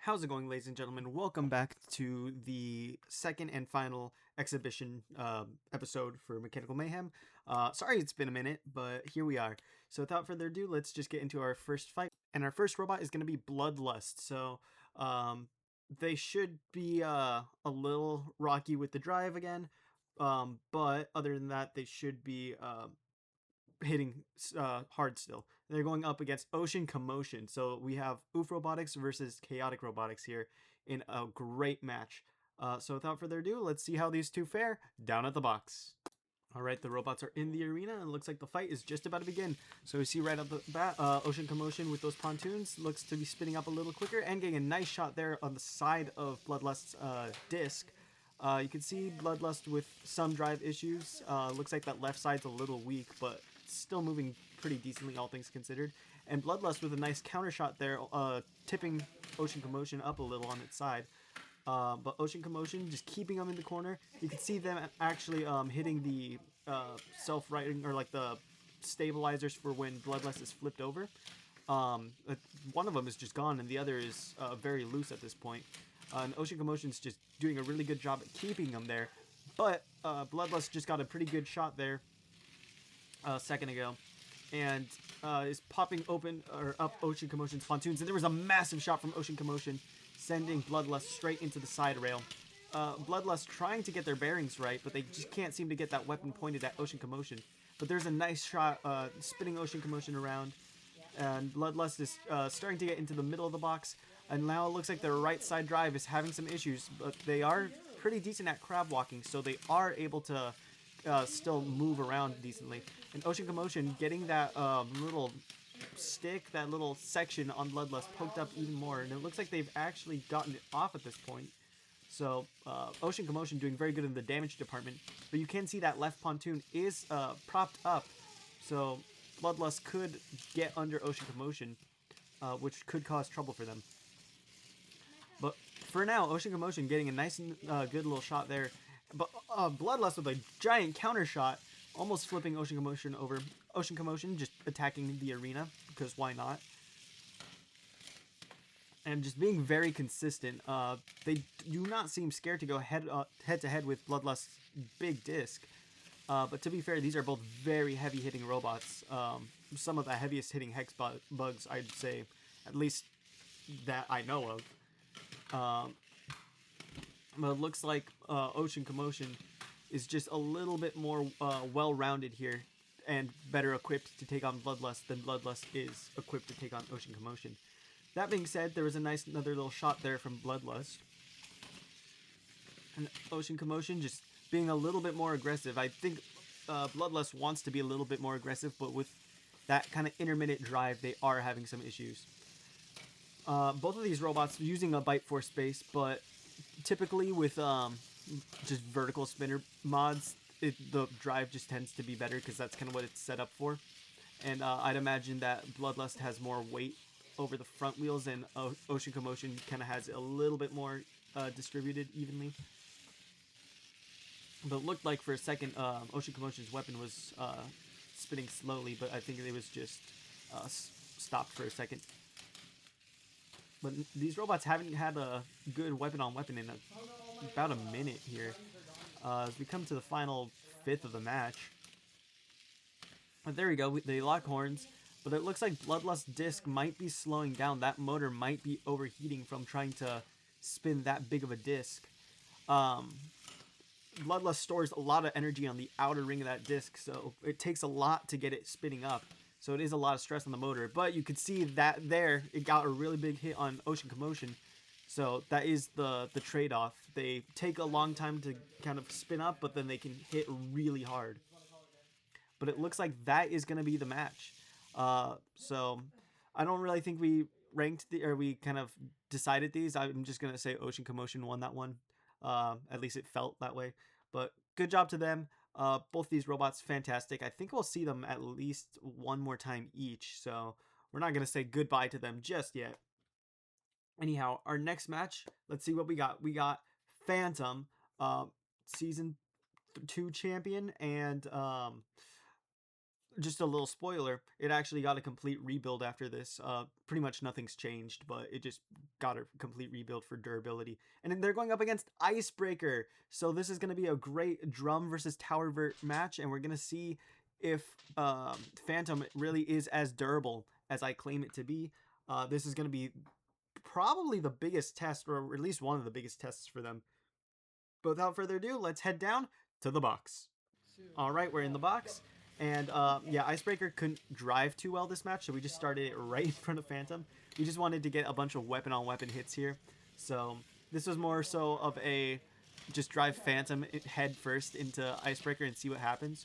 How's it going, ladies and gentlemen? Welcome back to the second and final exhibition episode for Mechanical Mayhem. Sorry it's been a minute, but here we are. So without further ado, let's just get into our first fight. And our first robot is going to be Bloodlust. So they should be a little rocky with the drive again. But other than that, they should be hitting hard still. They're going up against Ocean Commotion. So we have Oof Robotics versus Chaotic Robotics here in a great match. So without further ado, let's see how these two fare down at the box. All right, the robots are in the arena, and it looks like the fight is just about to begin. So we see right off the bat, Ocean Commotion with those pontoons looks to be spinning up a little quicker and getting a nice shot there on the side of Bloodlust's disc. You can see Bloodlust with some drive issues. Looks like that left side's a little weak, but still moving pretty decently, all things considered. And Bloodlust with a nice counter shot there, tipping Ocean Commotion up a little on its side. But Ocean Commotion just keeping them in the corner. You can see them actually hitting the self-righting, or like the stabilizers for when Bloodlust is flipped over. One of them is just gone, and the other is very loose at this point. And Ocean Commotion's just doing a really good job at keeping them there. But Bloodlust just got a pretty good shot there a second ago, and is popping open or up Ocean Commotion's pontoons. And there was a massive shot from Ocean Commotion, sending Bloodlust straight into the side rail. Bloodlust trying to get their bearings right, but they just can't seem to get that weapon pointed at Ocean Commotion. But there's a nice shot spinning Ocean Commotion around, and Bloodlust is starting to get into the middle of the box. And now it looks like their right side drive is having some issues, but they are pretty decent at crab walking, so they are able to still move around decently. And Ocean Commotion getting that little stick, that little section on Bloodlust poked up even more, and it looks like they've actually gotten it off at this point. So Ocean Commotion doing very good in the damage department, but you can see that left pontoon is propped up, so Bloodlust could get under Ocean Commotion, which could cause trouble for them. But for now, Ocean Commotion getting a nice and good little shot there. But Bloodlust with a giant counter shot, almost flipping Ocean Commotion over. Ocean Commotion just attacking the arena, because why not? And just being very consistent. They do not seem scared to go head to head with Bloodlust's big disc. But to be fair, these are both very heavy hitting robots. Some of the heaviest hitting hex bugs, I'd say, at least that I know of. But it looks like Ocean Commotion is just a little bit more well-rounded here and better equipped to take on Bloodlust than Bloodlust is equipped to take on Ocean Commotion. That being said, there was another little shot there from Bloodlust. And Ocean Commotion just being a little bit more aggressive. I think Bloodlust wants to be a little bit more aggressive, but with that kind of intermittent drive, they are having some issues. Both of these robots using a Bite Force base, but typically with just vertical spinner mods, the drive just tends to be better because that's kind of what it's set up for. And I'd imagine that Bloodlust has more weight over the front wheels, and Ocean Commotion kind of has a little bit more distributed evenly. But it looked like for a second Ocean Commotion's weapon was spinning slowly, but I think it was just stopped for a second. But these robots haven't had a good weapon-on-weapon in about a minute here. As we come to the final fifth of the match. But there we go, they lock horns. But it looks like Bloodlust's disc might be slowing down. That motor might be overheating from trying to spin that big of a disc. Bloodlust stores a lot of energy on the outer ring of that disc, so it takes a lot to get it spinning up. So it is a lot of stress on the motor. But you could see that there, it got a really big hit on Ocean Commotion. So that is the trade-off. They take a long time to kind of spin up, but then they can hit really hard. But it looks like that is going to be the match. So I don't really think we we kind of decided these. I'm just going to say Ocean Commotion won that one. At least it felt that way. But good job to them. Both these robots, fantastic. I think we'll see them at least one more time each. So we're not going to say goodbye to them just yet. Anyhow, our next match, let's see what we got. We got Phantom, Season 2 champion, and just a little spoiler, it actually got a complete rebuild after this. Pretty much nothing's changed, but it just got a complete rebuild for durability. And then they're going up against Icebreaker. So this is going to be a great drum versus tower match, and we're going to see if Phantom really is as durable as I claim it to be. This is going to be probably the biggest test, or at least one of the biggest tests for them. But without further ado, let's head down to the box. All right, we're in the box. And yeah, Icebreaker couldn't drive too well this match, so we just started it right in front of Phantom. We just wanted to get a bunch of weapon-on-weapon hits here. So this was more so of a just drive Phantom head first into Icebreaker and see what happens.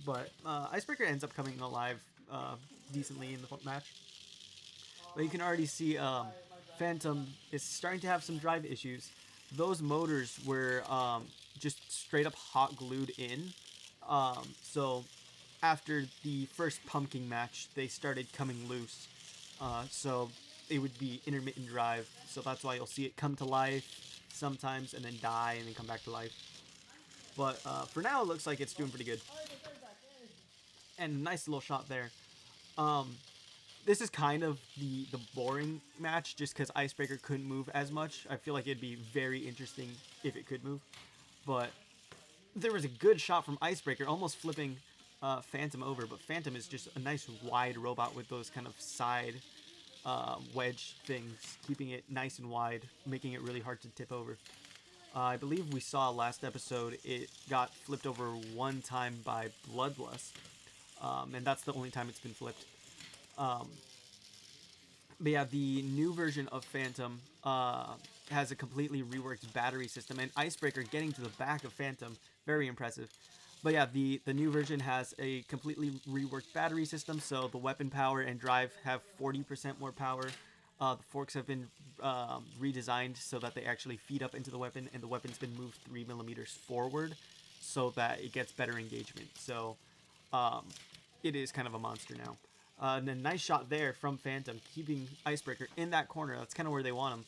But Icebreaker ends up coming alive decently in the match. But you can already see Phantom is starting to have some drive issues. Those motors were just straight up hot glued in. So after the first pumpkin match, they started coming loose. So it would be intermittent drive. So that's why you'll see it come to life sometimes and then die and then come back to life. But for now, it looks like it's doing pretty good. And a nice little shot there. This is kind of the boring match just because Icebreaker couldn't move as much. I feel like it'd be very interesting if it could move. But there was a good shot from Icebreaker, almost flipping Phantom over. But Phantom is just a nice wide robot with those kind of side wedge things, keeping it nice and wide, making it really hard to tip over. I believe we saw last episode it got flipped over one time by Bloodlust. And that's the only time it's been flipped. But yeah, the new version of Phantom has a completely reworked battery system, and Icebreaker getting to the back of Phantom, very impressive. But yeah, the new version has a completely reworked battery system, so the weapon power and drive have 40% more power. The forks have been redesigned so that they actually feed up into the weapon, and the weapon's been moved 3mm forward so that it gets better engagement. So it is kind of a monster now. And a nice shot there from Phantom, keeping Icebreaker in that corner. That's kind of where they want him.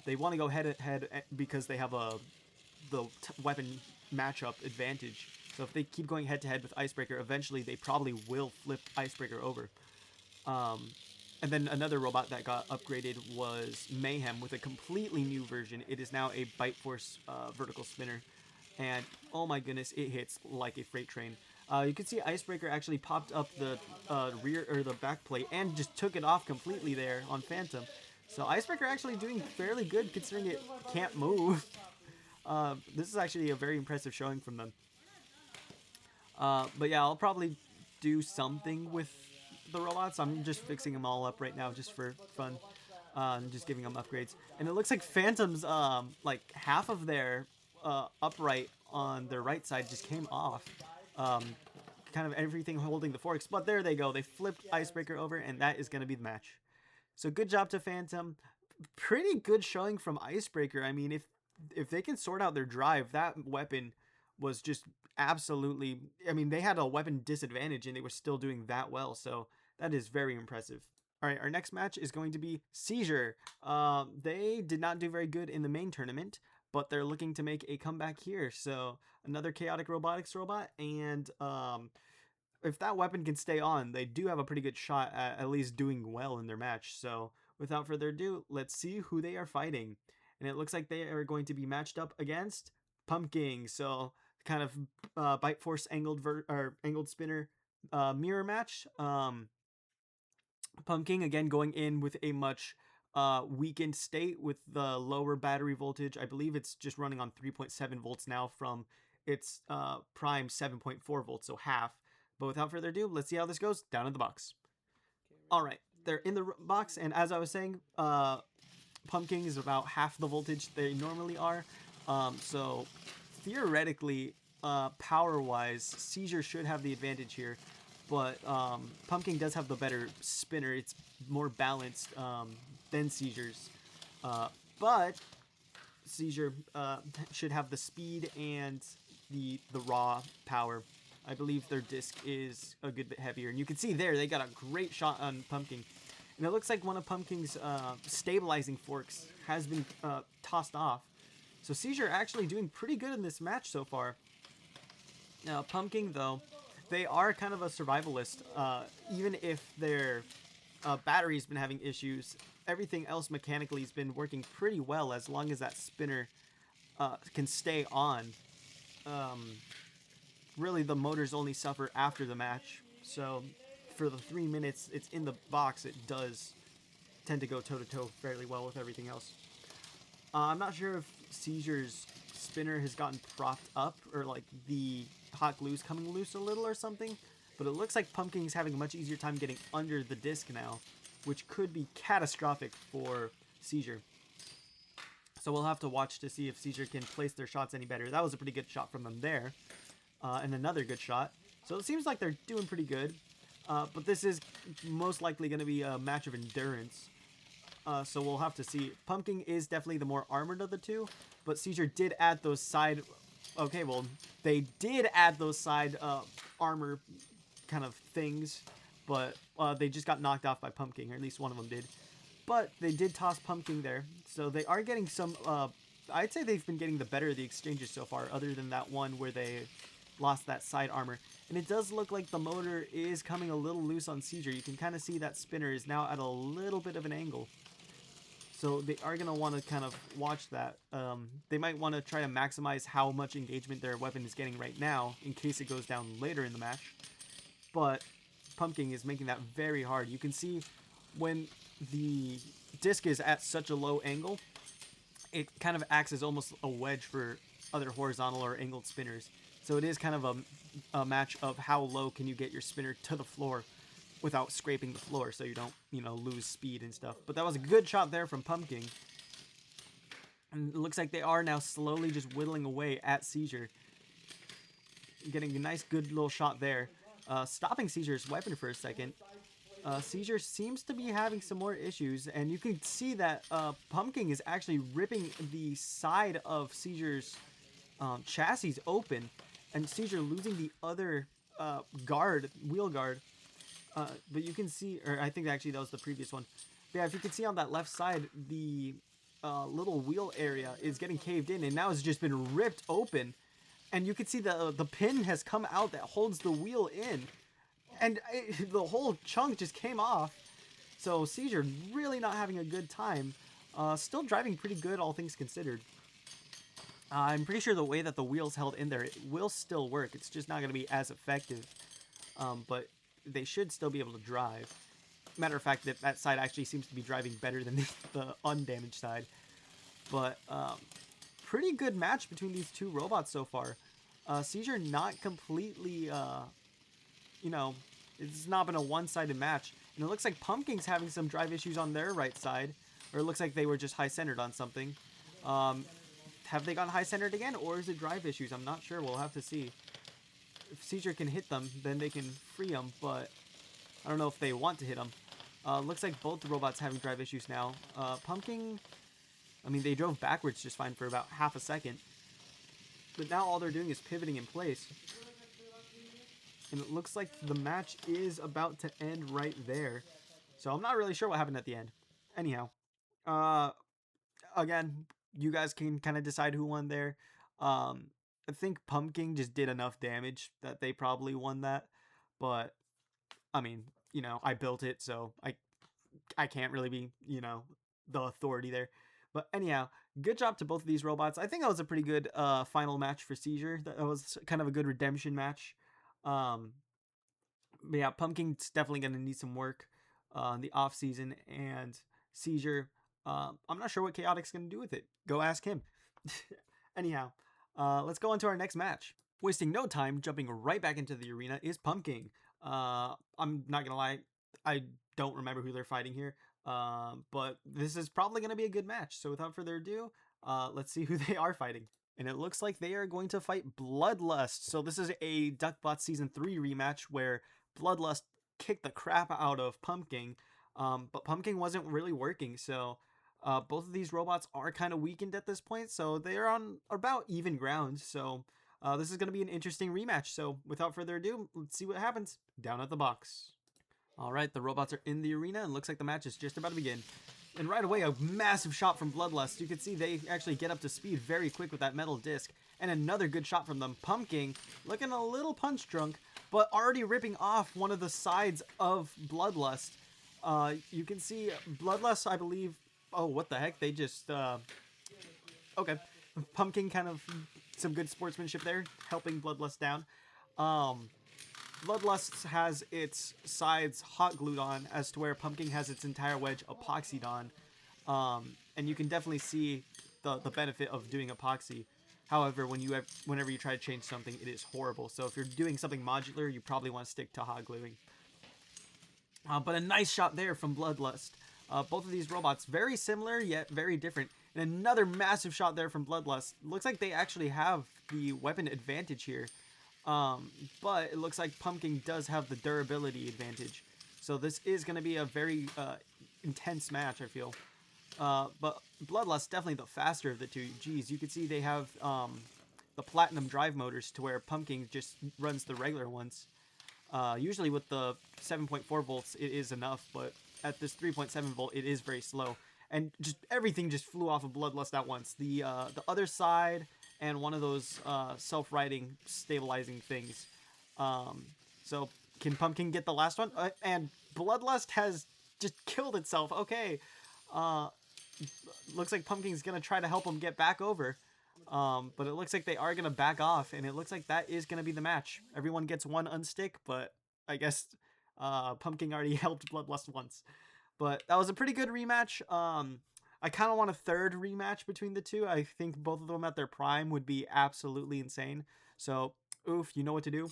They want to go head-to-head because they have the weapon matchup advantage. So if they keep going head-to-head with Icebreaker, eventually they probably will flip Icebreaker over. And then another robot that got upgraded was Mayhem with a completely new version. It is now a Bite Force vertical spinner. And oh my goodness, it hits like a freight train. You can see Icebreaker actually popped up the rear or the back plate and just took it off completely there on Phantom. So Icebreaker actually doing fairly good considering it can't move. This is actually a very impressive showing from them. But yeah, I'll probably do something with the robots. I'm just fixing them all up right now just for fun. Just giving them upgrades. And it looks like Phantom's like half of their upright on their right side just came off. Kind of everything holding the forks. But there they go. They flipped Icebreaker over, and that is going to be the match. So good job to Phantom. Pretty good showing from Icebreaker. I mean, if they can sort out their drive, that weapon was just absolutely... I mean, they had a weapon disadvantage, and they were still doing that well. So that is very impressive. All right, our next match is going to be Seizure. They did not do very good in the main tournament, but they're looking to make a comeback here. So another chaotic robotics robot, and if that weapon can stay on, they do have a pretty good shot at least doing well in their match. So without further ado, let's see who they are fighting. And it looks like they are going to be matched up against Pumpkin. So kind of Bite Force angled spinner mirror match. Pumpkin again going in with a much weakened state with the lower battery voltage. I believe it's just running on 3.7 volts now from its prime 7.4 volts, so half. But without further ado, let's see how this goes down in the box. All right, they're in the box, and as I was saying, Pumpkin is about half the voltage they normally are. So theoretically, power-wise, Seizure should have the advantage here. But Pumpkin does have the better spinner. It's more balanced than Seizure's. But Seizure should have the speed and the raw power. I believe their disc is a good bit heavier. And you can see there, they got a great shot on Pumpkin. And it looks like one of Pumpkin's stabilizing forks has been tossed off. So Seizure actually doing pretty good in this match so far. Now, Pumpkin, though, they are kind of a survivalist. Even if their battery's been having issues, everything else mechanically has been working pretty well as long as that spinner can stay on. Really, the motors only suffer after the match. So for the 3 minutes it's in the box, it does tend to go toe-to-toe fairly well with everything else. I'm not sure if Seizure's spinner has gotten propped up or like the hot glue's coming loose a little or something, but it looks like Pumpkin's having a much easier time getting under the disc now, which could be catastrophic for Seizure. So we'll have to watch to see if Seizure can place their shots any better. That was a pretty good shot from them there. And another good shot. So it seems like they're doing pretty good. But this is most likely going to be a match of endurance. So we'll have to see. Pumpkin is definitely the more armored of the two, but Seizure did add those side... Okay, well, they did add those side armor kind of things, but they just got knocked off by Pumpkin, or at least one of them did. But they did toss Pumpkin there, so they are getting some... I'd say they've been getting the better of the exchanges so far, other than that one where they lost that side armor. And it does look like the motor is coming a little loose on Seizure. You can kind of see that spinner is now at a little bit of an angle. So they are going to want to kind of watch that. They might want to try to maximize how much engagement their weapon is getting right now in case it goes down later in the match. But Pumpkin is making that very hard. You can see when the disc is at such a low angle, it kind of acts as almost a wedge for other horizontal or angled spinners. So it is kind of a match of how low can you get your spinner to the floor without scraping the floor so you don't, lose speed and stuff. But that was a good shot there from Pumpkin. And it looks like they are now slowly just whittling away at Seizure. Getting a nice, good little shot there. Stopping Seizure's weapon for a second. Seizure seems to be having some more issues, and you can see that Pumpkin is actually ripping the side of Seizure's chassis open, and Seizure losing the other wheel guard. But you can see, or I think actually that was the previous one. But yeah, if you can see on that left side, the little wheel area is getting caved in, and now it's just been ripped open. And you can see the pin has come out that holds the wheel in. And the whole chunk just came off. So Seizure really not having a good time. Still driving pretty good, all things considered. I'm pretty sure the way that the wheel's held in there, it will still work. It's just not going to be as effective. But they should still be able to drive. Matter of fact, that side actually seems to be driving better than the undamaged side. But pretty good match between these two robots so far. Seizure not completely, it's not been a one-sided match. And it looks like Pumpkin's having some drive issues on their right side. Or it looks like they were just high-centered on something. Have they gone high-centered again? Or is it drive issues? I'm not sure. We'll have to see. If Seizure can hit them, then they can free them. But I don't know if they want to hit them. Looks like both the robots having drive issues now. Pumpkin, I mean, they drove backwards just fine for about half a second. But now all they're doing is pivoting in place. And it looks like the match is about to end right there. So I'm not really sure what happened at the end. Anyhow, again, you guys can kind of decide who won there. I think Pumpkin just did enough damage that they probably won that. But, I mean, I built it, so I can't really be, the authority there. But anyhow, good job to both of these robots. I think that was a pretty good final match for Seizure. That was kind of a good redemption match. But yeah, Pumpkin's definitely going to need some work in the off season, and Seizure, I'm not sure what Chaotic's going to do with it. Go ask him. Anyhow, let's go on to our next match. Wasting no time, jumping right back into the arena is Pumpkin. I'm not going to lie, I don't remember who they're fighting here, but this is probably going to be a good match. So without further ado, let's see who they are fighting. And it looks like they are going to fight Bloodlust. So this is a Duckbot Season 3 rematch where Bloodlust kicked the crap out of Pumpkin. But Pumpkin wasn't really working. So both of these robots are kind of weakened at this point. So they are on about even ground. So this is going to be an interesting rematch. So without further ado, let's see what happens down at the box. All right, the robots are in the arena and looks like the match is just about to begin. And right away, a massive shot from Bloodlust. You can see they actually get up to speed very quick with that metal disc. And another good shot from them. Pumpkin looking a little punch drunk. but already ripping off one of the sides of Bloodlust. You can see Bloodlust, I believe. Oh, what the heck? They just okay. Pumpkin kind of some good sportsmanship there, helping Bloodlust down. Um, Bloodlust has its sides hot glued on, as to where Pumpkin has its entire wedge epoxied on. And you can definitely see the benefit of doing epoxy. However, whenever you try to change something, it is horrible. So if you're doing something modular, you probably want to stick to hot gluing. But a nice shot there from Bloodlust. Both of these robots, very similar, yet very different. And another massive shot there from Bloodlust. Looks like they actually have the weapon advantage here. But it looks like Pumpkin does have the durability advantage. So this is going to be a very intense match, I feel. But Bloodlust definitely the faster of the two. Geez, you can see they have the platinum drive motors to where Pumpkin just runs the regular ones. Usually with the 7.4 volts, it is enough, but at this 3.7 volt, it is very slow. And just everything just flew off of Bloodlust at once. The other side and one of those self-righting stabilizing things. So can Pumpkin get the last one? And Bloodlust has just killed itself. Okay. Looks like Pumpkin's going to try to help him get back over. But it looks like they are going to back off, and it looks like that is going to be the match. Everyone gets one unstick, but I guess Pumpkin already helped Bloodlust once. But that was a pretty good rematch. I kind of want a third rematch between the two. I think both of them at their prime would be absolutely insane. So, oof, you know what to do.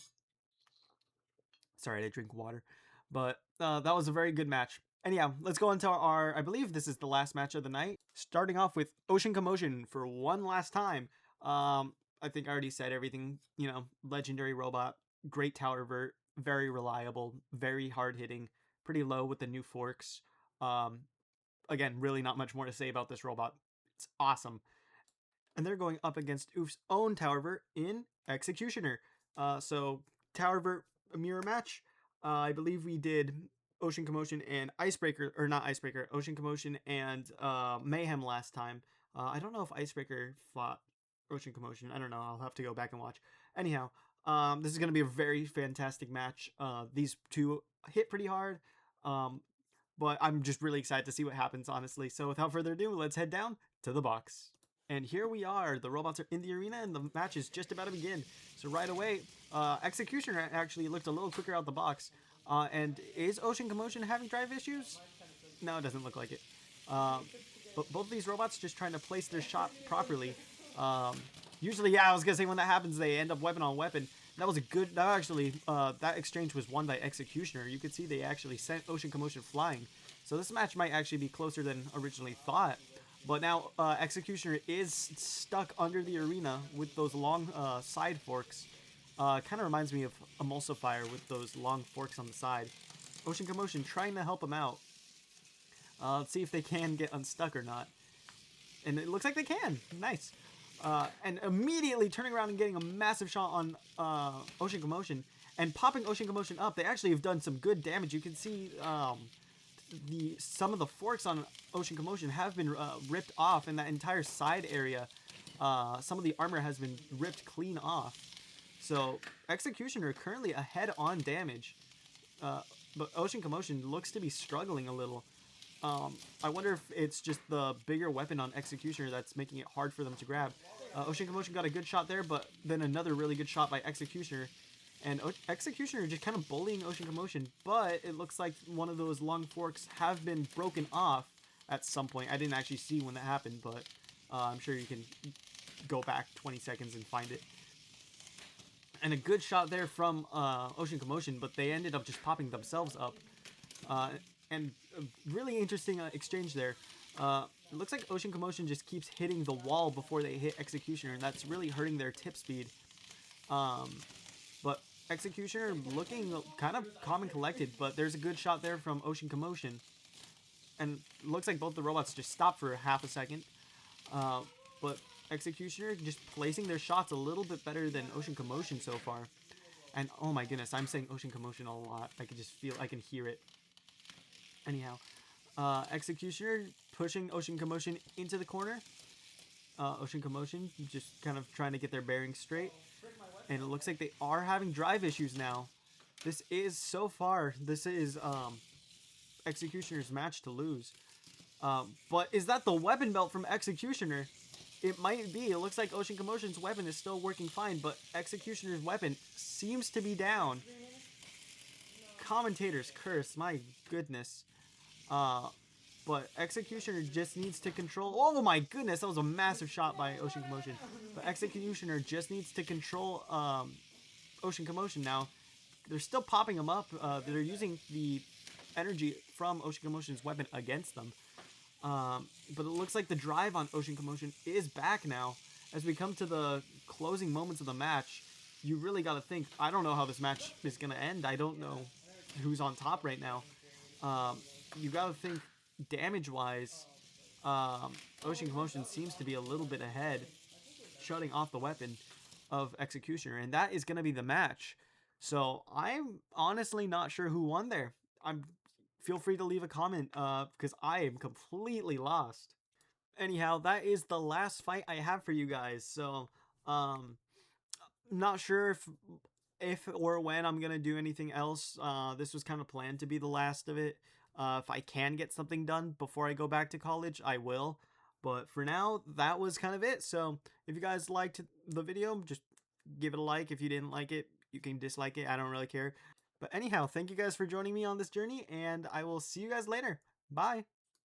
Sorry, I drink water. But that was a very good match. Anyhow, let's go into our, I believe this is the last match of the night. Starting off with Ocean Commotion for one last time. I think I already said everything. You know, legendary robot, great tower vert, very reliable, very hard hitting, pretty low with the new forks. Again, really not much more to say about this robot. It's awesome. And they're going up against Oof's own tower vert in Executioner. So tower vert mirror match. I believe we did Ocean Commotion and Icebreaker, or not Icebreaker, Ocean Commotion and Mayhem last time. I don't know if Icebreaker fought Ocean Commotion. I don't know. I'll have to go back and watch. Anyhow, this is going to be a very fantastic match. These two hit pretty hard, but I'm just really excited to see what happens, honestly. So without further ado, let's head down to the box. And here we are. The robots are in the arena, and the match is just about to begin. So right away, Executioner actually looked a little quicker out the box. And is Ocean Commotion having drive issues? No, it doesn't look like it. But both of these robots just trying to place their shot properly. Usually, yeah, I was gonna say when that happens, they end up weapon on weapon. That was a good. That actually, that exchange was won by Executioner. You could see they actually sent Ocean Commotion flying. So this match might actually be closer than originally thought. But now Executioner is stuck under the arena with those long side forks. Kind of reminds me of Emulsifier with those long forks on the side. Ocean Commotion trying to help him out. Let's see if they can get unstuck or not. And it looks like they can. Nice. And immediately turning around and getting a massive shot on Ocean Commotion. And popping Ocean Commotion up. They actually have done some good damage. You can see some of the forks on Ocean Commotion have been ripped off. In that entire side area, some of the armor has been ripped clean off. So, Executioner currently ahead on damage, but Ocean Commotion looks to be struggling a little. I wonder if it's just the bigger weapon on Executioner that's making it hard for them to grab. Ocean Commotion got a good shot there, but then another really good shot by Executioner. And Executioner just kind of bullying Ocean Commotion, but it looks like one of those long forks have been broken off at some point. I didn't actually see when that happened, but I'm sure you can go back 20 seconds and find it. And a good shot there from Ocean Commotion, but they ended up just popping themselves up. And a really interesting exchange there. It looks like Ocean Commotion just keeps hitting the wall before they hit Executioner, and that's really hurting their tip speed. But Executioner looking kind of calm and collected, but there's a good shot there from Ocean Commotion. And it looks like both the robots just stopped for half a second. But Executioner just placing their shots a little bit better than Ocean Commotion so far. And oh my goodness, I'm saying Ocean Commotion a lot. I can just feel, I can hear it. Anyhow, Executioner pushing Ocean Commotion into the corner. Ocean Commotion just kind of trying to get their bearings straight. And it looks like they are having drive issues now. This is, so far, this is Executioner's match to lose. But is that the weapon belt from Executioner? It might be. It looks like Ocean Commotion's weapon is still working fine, but Executioner's weapon seems to be down. Commentator's curse, my goodness. But Executioner just needs to control... Oh my goodness, that was a massive shot by Ocean Commotion. But Executioner just needs to control Ocean Commotion now. They're still popping them up. They're using the energy from Ocean Commotion's weapon against them. But it looks like the drive on Ocean Commotion is back now. As we come to the closing moments of the match, you really got to think, I don't know how this match is going to end. I don't know who's on top right now. You got to think damage-wise, Ocean Commotion seems to be a little bit ahead, shutting off the weapon of Executioner, and that is going to be the match. So I'm honestly not sure who won there. Feel free to leave a comment because I am completely lost. Anyhow, that is the last fight I have for you guys. So not sure if or when I'm gonna do anything else. This was kind of planned to be the last of it. If I can get something done before I go back to college, I will. But for now, that was kind of it. So if you guys liked the video, just give it a like. If you didn't like it, you can dislike it. I don't really care. But anyhow, thank you guys for joining me on this journey, and I will see you guys later. Bye.